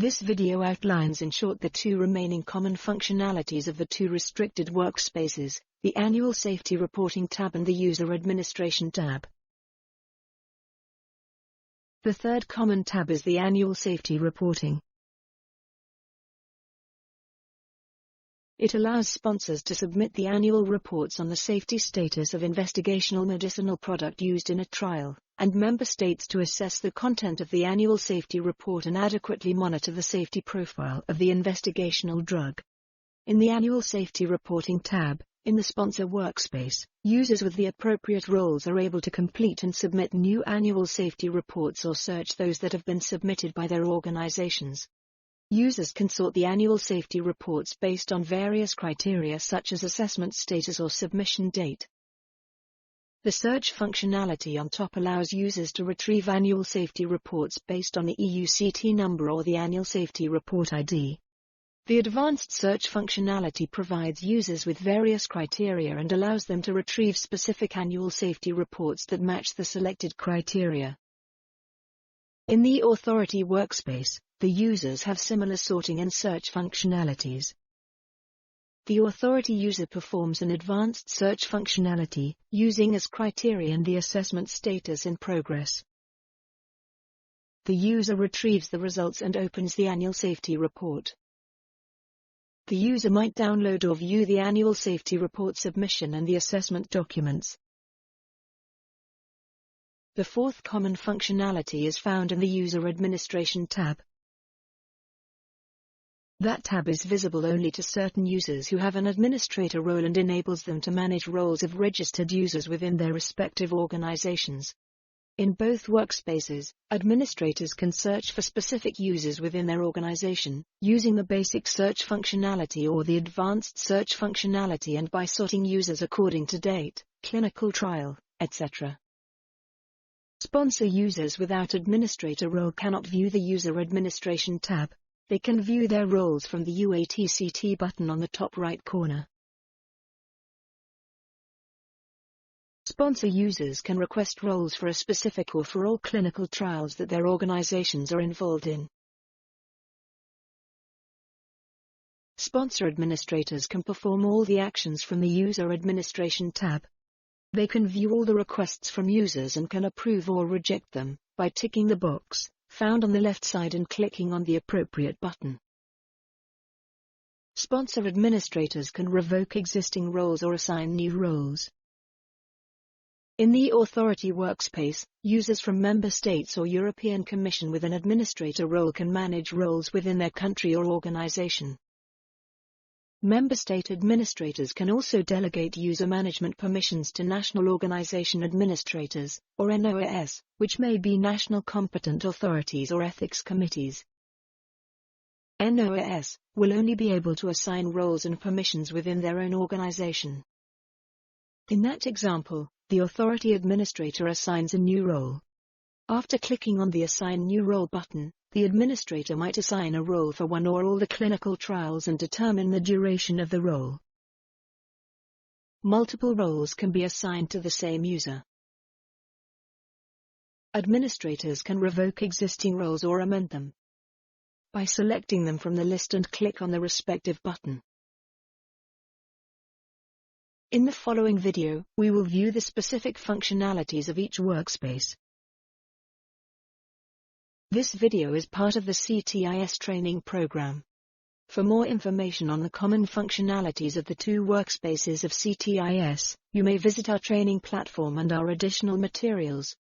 This video outlines in short the two remaining common functionalities of the two restricted workspaces, the Annual Safety Reporting tab and the User Administration tab. The third common tab is the Annual Safety Reporting. It allows sponsors to submit the annual reports on the safety status of investigational medicinal product used in a trial, and member states to assess the content of the annual safety report and adequately monitor the safety profile of the investigational drug. In the Annual Safety Reporting tab, in the sponsor workspace, users with the appropriate roles are able to complete and submit new annual safety reports or search those that have been submitted by their organizations. Users can sort the annual safety reports based on various criteria such as assessment status or submission date. The search functionality on top allows users to retrieve annual safety reports based on the EUCT number or the Annual Safety Report ID. The advanced search functionality provides users with various criteria and allows them to retrieve specific annual safety reports that match the selected criteria. In the Authority workspace, the users have similar sorting and search functionalities. The Authority user performs an advanced search functionality, using as criterion the assessment status in progress. The user retrieves the results and opens the annual safety report. The user might download or view the annual safety report submission and the assessment documents. The fourth common functionality is found in the User Administration tab. That tab is visible only to certain users who have an administrator role and enables them to manage roles of registered users within their respective organizations. In both workspaces, administrators can search for specific users within their organization, using the basic search functionality or the advanced search functionality and by sorting users according to date, clinical trial, etc. Sponsor users without administrator role cannot view the User Administration tab. They can view their roles from the UATCT button on the top right corner. Sponsor users can request roles for a specific or for all clinical trials that their organizations are involved in. Sponsor administrators can perform all the actions from the User Administration tab. They can view all the requests from users and can approve or reject them by ticking the box found on the left side and clicking on the appropriate button. Sponsor administrators can revoke existing roles or assign new roles. In the Authority workspace, users from member states or European Commission with an administrator role can manage roles within their country or organization. Member state administrators can also delegate user management permissions to National Organization Administrators, or NOAS, which may be national competent authorities or ethics committees. NOAS will only be able to assign roles and permissions within their own organization. In that example, the authority administrator assigns a new role. After clicking on the Assign New Role button, the administrator might assign a role for one or all the clinical trials and determine the duration of the role. Multiple roles can be assigned to the same user. Administrators can revoke existing roles or amend them by selecting them from the list and click on the respective button. In the following video, we will view the specific functionalities of each workspace. This video is part of the CTIS training program. For more information on the common functionalities of the two workspaces of CTIS, you may visit our training platform and our additional materials.